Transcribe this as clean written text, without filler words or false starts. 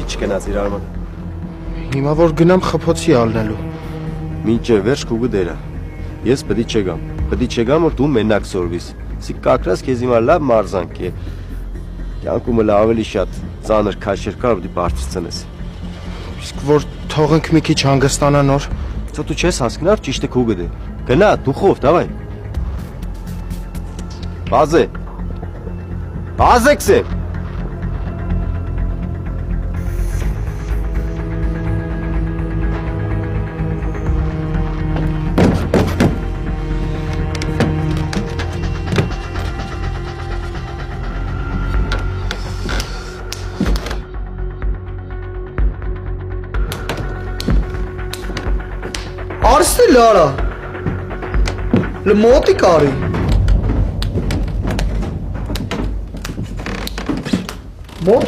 չկնաց իր արման։ Հիմա որ գնամ խփոցի ալնելու։ Մինչև վերջ քու գդերա։ Ես պետք չգամ։ Պետք չգամ որ դու մենակ սորվիս։ Սի կակրած քեզ հիմա լավ մարզանք է։ Կյանքում էլ ավելի շատ ծանր քաշեր կար ու դի բարձրացնես։ Իսկ որ թողենք մի քիչ հանգստանա նոր։ Ցո դու չես հասկնար ճիշտ է քու գդե։ Գնա, դուխով, դավայ։ Բազե։ Բազեքսե։ Արստի լարա։ Լմոտի կարի։ Մոտի